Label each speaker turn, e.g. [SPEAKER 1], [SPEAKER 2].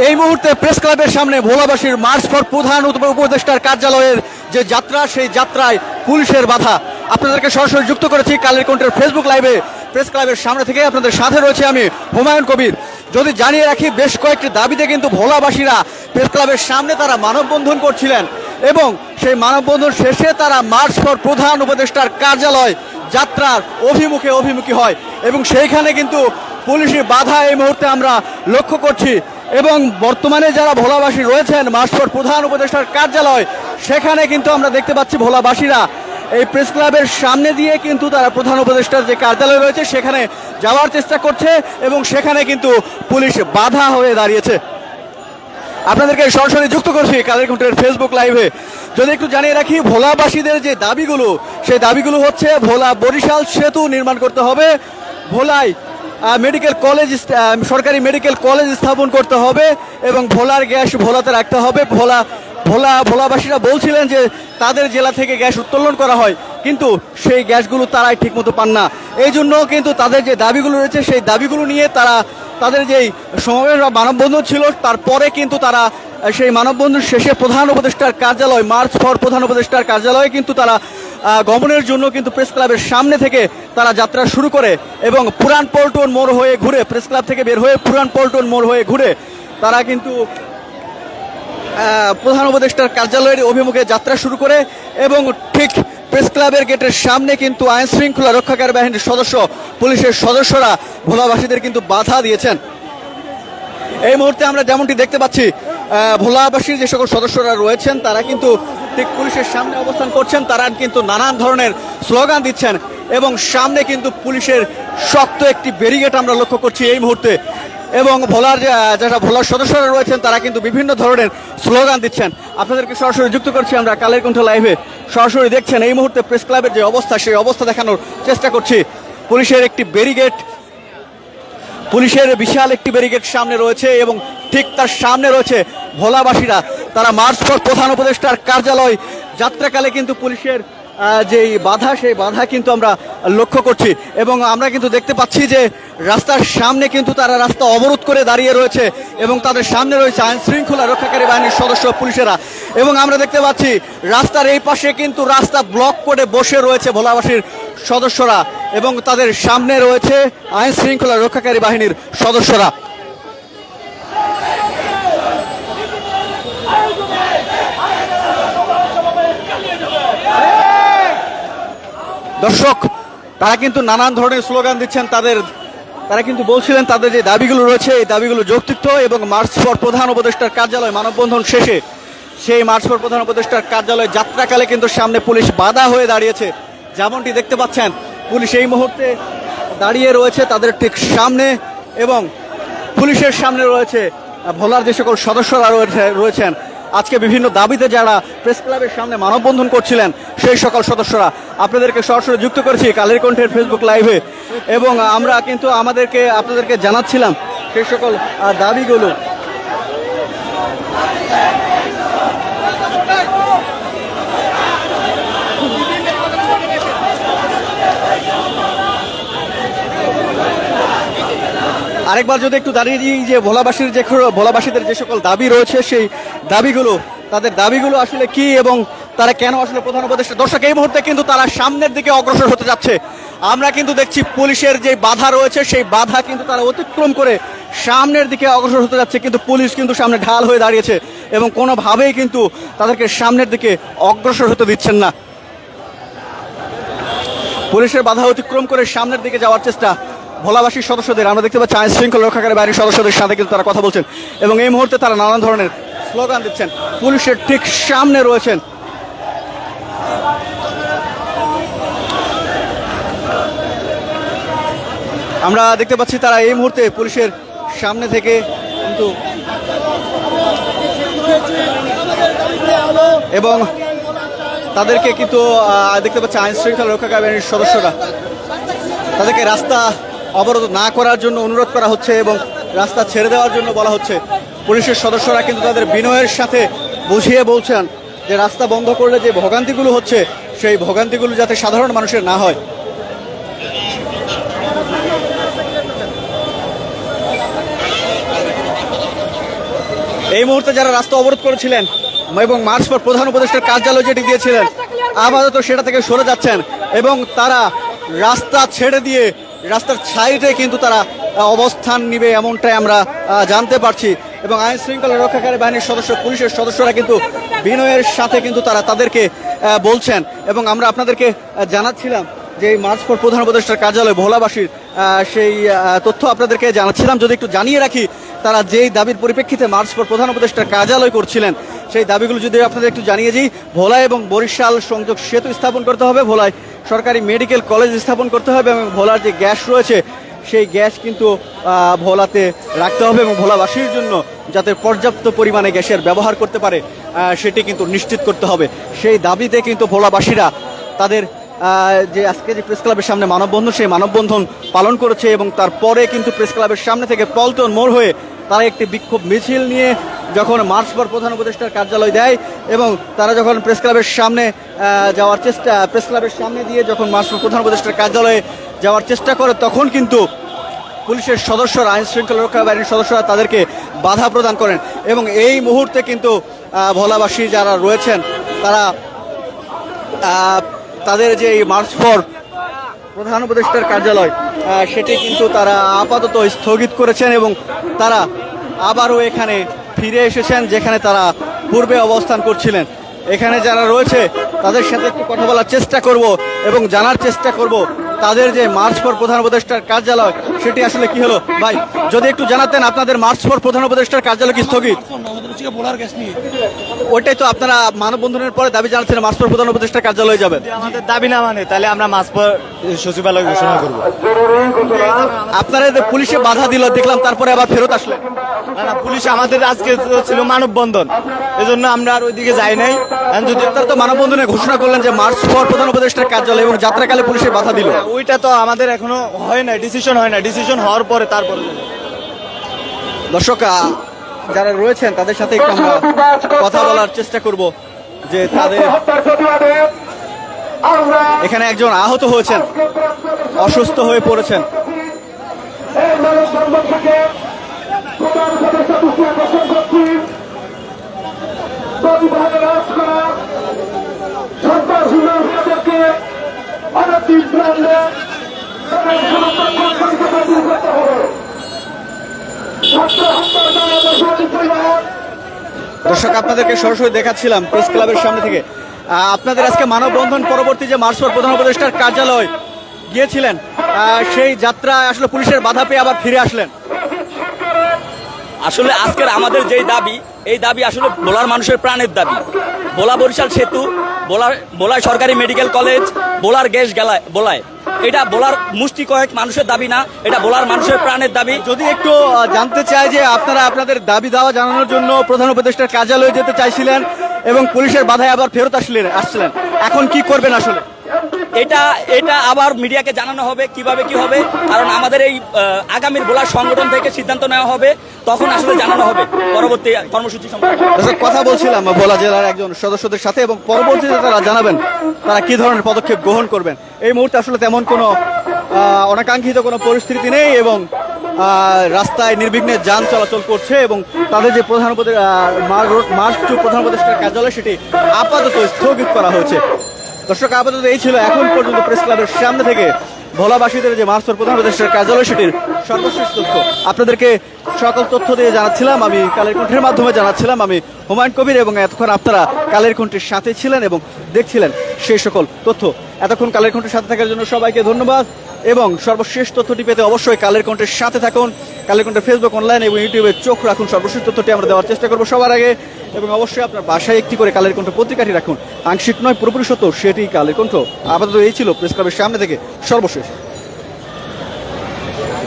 [SPEAKER 1] এই মুহূর্তে প্রেস ক্লাবের সামনে ভোলাবাসীর মার্চ ফর প্রধান উপদেষ্টার কার্যালয়ের যে যাত্রা, সেই যাত্রায় পুলিশের বাধা। আপনাদেরকে সরাসরি যুক্ত করেছি কালের কণ্ঠের ফেসবুক লাইভে। প্রেস ক্লাবের সামনে থেকে আপনাদের সাথে রয়েছে আমি হুমায়ুন কবির। যদি জানিয়ে রাখি, বেশ কয়েকটি দাবিতে কিন্তু ভোলাবাসীরা প্রেস ক্লাবের সামনে তারা মানববন্ধন করছিলেন এবং সেই মানববন্ধন শেষে তারা মার্চ ফর প্রধান উপদেষ্টার কার্যালয় যাত্রার অভিমুখী হয় এবং সেইখানে কিন্তু পুলিশি বাধা এই মুহূর্তে আমরা লক্ষ্য করছি। এবং বর্তমানে যারা ভোলাবাসী রয়েছেন মার্চ ফর প্রধান উপদেষ্টার কার্যালয়, সেখানে কিন্তু আমরা দেখতে পাচ্ছি ভোলাবাসীরা এই প্রেস ক্লাবের সামনে দিয়ে কিন্তু তারা প্রধান উপদেষ্টার যে কার্যালয় রয়েছে সেখানে যাওয়ার চেষ্টা করছে এবং সেখানে কিন্তু পুলিশ বাধা হয়ে দাঁড়িয়েছে। আপনাদেরকে সরাসরি যুক্ত করছি কালের কণ্ঠের ফেসবুক লাইভে। যদি একটু জানিয়ে রাখি, ভোলাবাসীদের যে দাবিগুলো, সেই দাবিগুলো হচ্ছে ভোলা বরিশাল সেতু নির্মাণ করতে হবে, ভোলায় মেডিকেল কলেজ, সরকারি মেডিকেল কলেজ স্থাপন করতে হবে এবং ভোলার গ্যাস ভোলাতে রাখতে হবে। ভোলাবাসীরা বলছিলেন যে তাদের জেলা থেকে গ্যাস উত্তোলন করা হয়, কিন্তু সেই গ্যাসগুলো তারাই ঠিকমতো পান না। এই জন্য কিন্তু তাদের যে দাবিগুলো রয়েছে সেই দাবিগুলো নিয়ে তারা তাদের যেই সমাবেশ বা মানববন্ধন ছিল, তারপরে কিন্তু তারা সেই মানববন্ধন শেষে প্রধান উপদেষ্টার কার্যালয়, মার্চ ফর প্রধান উপদেষ্টার কার্যালয়ে কিন্তু তারা গমনের জন্য কিন্তু প্রেস ক্লাবের সামনে থেকে তারা যাত্রা শুরু করে এবং পুরান পল্টন মোড় হয়ে ঘুরে, প্রেস ক্লাব থেকে বের হয়ে পুরান পল্টন মোড় হয়ে ঘুরে তারা কিন্তু প্রধান উপদেষ্টার কার্যালয়ের অভিমুখে যাত্রা শুরু করে এবং ঠিক প্রেস ক্লাবের গেটের সামনে কিন্তু আইন শৃঙ্খলা রক্ষাকারী বাহিনীর সদস্য, পুলিশের সদস্যরা ভোলাবাসীদের কিন্তু বাধা দিয়েছেন। এই মুহূর্তে আমরা যেমনটি দেখতে পাচ্ছি, ভোলাবাসীর যে সকল সদস্যরা রয়েছেন তারা কিন্তু ঠিক পুলিশের সামনে অবস্থান করছেন। তারা কিন্তু নানান ধরনের স্লোগান দিচ্ছেন এবং সামনে কিন্তু পুলিশের শক্ত একটি ব্যারিকেড আমরা লক্ষ্য করছি এই মুহূর্তে। এবং ভোলার যারা ভোলার সদস্যরা রয়েছেন তারা কিন্তু বিভিন্ন ধরনের স্লোগান দিচ্ছেন। আপনাদেরকে সরাসরি যুক্ত করছি আমরা কালের কণ্ঠ লাইভে। সরাসরি দেখছেন এই মুহূর্তে প্রেস ক্লাবের যে অবস্থা, সেই অবস্থা দেখানোর চেষ্টা করছি। পুলিশের একটি ব্যারিকেড, পুলিশের বিশাল একটি ব্যারিকেড সামনে রয়েছে এবং ঠিক তার সামনে রয়েছে ভোলাবাসীরা। তারা মার্চ ফর প্রধান উপদেষ্টার কার্যালয় যাত্রাকালে কিন্তু পুলিশের যেই বাধা, সেই বাধা কিন্তু আমরা লক্ষ্য করছি এবং আমরা কিন্তু দেখতে পাচ্ছি যে রাস্তার সামনে কিন্তু তারা রাস্তা অবরোধ করে দাঁড়িয়ে রয়েছে এবং তাদের সামনে রয়েছে আইন শৃঙ্খলা রক্ষাকারী বাহিনীর সদস্য, পুলিশেরা। এবং আমরা দেখতে পাচ্ছি রাস্তার এই পাশে কিন্তু রাস্তা ব্লক করে বসে রয়েছে ভোলাবাসীর সদস্যরা এবং তাদের সামনে রয়েছে আইন শৃঙ্খলা রক্ষাকারী বাহিনীর সদস্যরা। দর্শক, তারা কিন্তু নানান ধরনের স্লোগান দিচ্ছেন। তারা কিন্তু বলছিলেন তাদের যে দাবিগুলো রয়েছে এই দাবিগুলো যৌক্তিক এবং মার্চ ফর প্রধান উপদেষ্টার কার্যালয় মানববন্ধন শেষে সেই মার্চ ফর প্রধান উপদেষ্টার কার্যালয় যাত্রাকালে কিন্তু সামনে পুলিশ বাধা হয়ে দাঁড়িয়েছে। যেমনটি দেখতে পাচ্ছেন, পুলিশ এই মুহূর্তে দাঁড়িয়ে রয়েছে তাদের ঠিক সামনে এবং পুলিশের সামনে রয়েছে ভোলার যে সকল সদস্যরা রয়েছেন। আজকে বিভিন্ন দাবিতে যারা প্রেস ক্লাবের সামনে মানববন্ধন করছিলেন সেই সকল সদস্যরা। আপনাদেরকে সরাসরি যুক্ত করেছি কালের কণ্ঠের ফেসবুক লাইভে এবং আমরা কিন্তু আপনাদেরকে জানাচ্ছিলাম সেই সকল দাবিগুলো। আরেকবার যদি একটু দাঁড়িয়ে দিই যে ভোলাবাসীদের যে সকল দাবি রয়েছে সেই দাবিগুলো, তাদের দাবিগুলো আসলে কি এবং তারা কেন আসলে প্রধান উপদেষ্টা। দর্শক, এই মুহূর্তে কিন্তু তারা সামনের দিকে অগ্রসর হতে যাচ্ছে। আমরা কিন্তু দেখছি পুলিশের যে বাধা রয়েছে সেই বাধা কিন্তু তারা অতিক্রম করে সামনের দিকে অগ্রসর হতে যাচ্ছে, কিন্তু পুলিশ কিন্তু সামনে ঢাল হয়ে দাঁড়িয়েছে এবং কোনোভাবেই কিন্তু তাদেরকে সামনের দিকে অগ্রসর হতে দিচ্ছেন না। পুলিশের বাধা অতিক্রম করে সামনের দিকে যাওয়ার চেষ্টা ভোলাবাসীর সদস্যদের। আমরা দেখতে পাচ্ছি আইন শৃঙ্খলা রক্ষাকারী বাহিনীর সদস্যদের সাথে কিন্তু তারা কথা বলছেন এবং এই মুহূর্তে তারা নানান ধরনের স্লোগান দিচ্ছেন। পুলিশের ঠিক সামনে রয়েছেন আমরা দেখতে পাচ্ছি তারা এই মুহূর্তে পুলিশের সামনে থেকে কিন্তু এবং তাদেরকে কিন্তু দেখতে পাচ্ছি আইন শৃঙ্খলা রক্ষাকারী বাহিনীর সদস্যরা তাদেরকে রাস্তা অবরোধ না করার জন্য অনুরোধ করা হচ্ছে এবং রাস্তা ছেড়ে দেওয়ার জন্য বলা হচ্ছে। পুলিশের সদস্যরা কিন্তু তাদের বিনয়ের সাথে বুঝিয়ে বলছেন যে রাস্তা বন্ধ করলে যে ভোগান্তিগুলো হচ্ছে সেই ভোগান্তিগুলো যাতে সাধারণ মানুষের না হয়। এই মুহূর্তে যারা রাস্তা অবরোধ করেছিলেন এবং মার্চ পর প্রধান উপদেষ্টার কার্যালয় যেটি দিয়েছিলেন আপাতত সেটা থেকে সরে যাচ্ছেন এবং তারা রাস্তা ছেড়ে দিয়ে রাস্তার সাইডে কিন্তু তারা অবস্থান নিবে এমনটাই আমরা জানতে পারছি। এবং আইন শৃঙ্খলা রক্ষাকারী বাহিনীর সদস্য, পুলিশের সদস্যরা কিন্তু বিনয়ের সাথে কিন্তু তারা তাদেরকে বলছেন। এবং আমরা আপনাদেরকে জানাচ্ছিলাম যে এই মার্চ পর প্রধান উপদেষ্টার কার্যালয় ভোলাবাসীর সেই তথ্য আপনাদেরকে জানাচ্ছিলাম। যদি একটু জানিয়ে রাখি, তারা যেই দাবির পরিপ্রেক্ষিতে মার্চ পর প্রধান উপদেষ্টার কার্যালয় করছিলেন সেই দাবিগুলো যদি আপনাদের একটু জানিয়ে দিই, ভোলা এবং বরিশাল সংযোগ সেতু স্থাপন করতে হবে, ভোলায় সরকারি মেডিকেল কলেজ স্থাপন করতে হবে এবং ভোলার যে গ্যাস রয়েছে সেই গ্যাস কিন্তু ভোলাতে রাখতে হবে এবং ভোলাবাসীর জন্য যাতে পর্যাপ্ত পরিমাণে গ্যাসের ব্যবহার করতে পারে সেটি কিন্তু নিশ্চিত করতে হবে। সেই দাবিতে কিন্তু ভোলাবাসীরা তাদের যে আজকে যে প্রেস ক্লাবের সামনে মানববন্ধন, সেই মানববন্ধন পালন করেছে এবং তারপরে কিন্তু প্রেস ক্লাবের সামনে থেকে পল্টন মোড় হয়ে তারা একটি বিক্ষোভ মিছিল নিয়ে যখন মার্চ পর প্রধান উপদেষ্টার কার্যালয় দেয় এবং তারা যখন প্রেস ক্লাবের সামনে যাওয়ার চেষ্টা, প্রেস ক্লাবের সামনে দিয়ে যখন মার্চ পর প্রধান উপদেষ্টার কার্যালয়ে যাওয়ার চেষ্টা করে তখন কিন্তু পুলিশের সদস্যরা, আইন শৃঙ্খলা রক্ষা বাহিনীর সদস্যরা তাদেরকে বাধা প্রদান করেন এবং এই মুহূর্তে কিন্তু ভোলাবাসী যারা রয়েছেন তারা তাদের যে এই মার্চ পর প্রধান উপদেষ্টার কার্যালয় সেটি কিন্তু তারা আপাতত স্থগিত করেছেন এবং তারা আবারও এখানে ফিরে এসেছেন যেখানে তারা পূর্বে অবস্থান করছিলেন। এখানে যারা রয়েছে তাদের সাথে একটু কথা বলার চেষ্টা করব এবং জানার চেষ্টা করব তাদের যে মার্চ পর প্রধান উপদেষ্টার কার্যালয় সেটি আসলে কি হলো। ভাই, যদি একটু জানাতেন আপনাদের মার্চ পর প্রধান উপদেষ্টার কার্যালয় কি স্থগিত? ওইটাই তো আপনারা মানববন্ধনের পরে দাবি জানাচ্ছেন মার্চ পর প্রধান উপদেষ্টার কার্যালয়ে যাবেন।
[SPEAKER 2] আমাদের দাবি না মানে তাহলে আমরা মার্চ পর সচিবালয় ঘোষণা করব।
[SPEAKER 1] আপনারা যে পুলিশে বাধা দিল দেখলাম, তারপরে আবার ফেরত আসলেন।
[SPEAKER 2] না, পুলিশ আমাদের আজকে ছিল মানববন্ধন, এজন্য আমরা আর ওইদিকে যাই নাই।
[SPEAKER 1] যদি আপনারা তো মানববন্ধনে ঘোষণা করলেন যে মার্চ পর প্রধান উপদেষ্টার কার্যালয় এবং যাত্রাকালে পুলিশে বাধা দিল,
[SPEAKER 2] ওইটা তো আমাদের এখনো হয় না, ডিসিশন হয় না, ডিসিশন হওয়ার পরে তারপরে।
[SPEAKER 1] দর্শক যারা রয়েছেন তাদের সাথে একটু আমরা কথা বলার চেষ্টা করব যে তাদের এখানে একজন আহত হয়েছেন, অসুস্থ হয়ে পড়েছেন। দর্শক আপনাদেরকে সরাসরি দেখাচ্ছিলাম প্রেস ক্লাবের সামনে থেকে। আপনাদের আজকে মানববন্ধন পরবর্তী যে মার্চ পর প্রধান উপদেষ্টার কার্যালয় গিয়েছিলেন সেই যাত্রায় আসলে পুলিশের বাধা পেয়ে আবার ফিরে আসলেন।
[SPEAKER 3] আসলে আজকের আমাদের যেই দাবি, এই দাবি আসলে ভোলার মানুষের প্রাণের দাবি। ভোলা বরিশাল সেতু, ভোলায় সরকারি মেডিকেল কলেজ, ভোলার গ্যাস ভোলায়, এটা ভোলার মুষ্টি কয়েক মানুষের দাবি না, এটা ভোলার মানুষের প্রাণের দাবি।
[SPEAKER 1] যদি একটু জানতে চাই যে আপনারা আপনাদের দাবি দাওয়া জানানোর জন্য প্রধান উপদেষ্টার কার্যালয়ে যেতে চাইছিলেন এবং পুলিশের বাধায় আবার ফেরত আসছিলেন, এখন কি করবেন আসলে?
[SPEAKER 3] এটা আবার মিডিয়াকে জানানো হবে কিভাবে কি হবে, কারণ আমাদের এই আগামীর ভোলার সংগঠন থেকে সিদ্ধান্ত নেওয়া হবে, তখন আসলে জানানো হবে পরবর্তী কর্মসূচি সম্পর্কে।
[SPEAKER 1] কথা বলছিলাম ভোলা জেলার একজন সদস্যদের সাথে এবং পরবর্তীতে তারা জানাবেন তারা কি ধরনের পদক্ষেপ গ্রহণ করবেন। এই মুহূর্তে আসলে তেমন কোনো অনাকাঙ্ক্ষিত কোনো পরিস্থিতি নেই এবং রাস্তায় নির্বিঘ্নে যান চলাচল করছে এবং তাদের যে প্রধান মার্চ টু প্রধান উপদেষ্টার কার্যালয় সেটি আপাতত স্থগিত করা হয়েছে। দর্শক আপাতত এই ছিল এখন পর্যন্ত প্রেস ক্লাবের সামনে থেকে ভোলাবাসীদের যে মার্চ পর প্রধান উপদেষ্টার কার্যালয় সেটির সর্বশেষ তথ্য আপনাদেরকে সকল তথ্য দিয়ে জানাচ্ছিলাম। আমি কালের কণ্ঠের মাধ্যমে জানাচ্ছিলাম আমি হুমায়ুন কবির এবং এতক্ষণ আপনারা কালের কণ্ঠের সাথে ছিলেন এবং দেখছিলেন সেই সকল তথ্য। এতক্ষণ কালের কণ্ঠের সাথে থাকার জন্য সবাইকে ধন্যবাদ এবং সর্বশেষ তথ্যটি পেতে অবশ্যই কালের কণ্ঠের সাথে থাকুন। কালের কণ্ঠের ফেসবুক, অনলাইন এবং ইউটিউবে চোখ রাখুন। সর্বশেষ তথ্যটি আমরা দেওয়ার চেষ্টা করবো সবার আগে এবং অবশ্যই আপনার বাসায় একটি করে কালের কণ্ঠ পত্রিকাটি রাখুন। আংশিক নয়, পুরোপুরি সত্য সেটি কালের কণ্ঠ। আপাতত এই ছিল প্রেস ক্লাবের সামনে থেকে সর্বশেষ।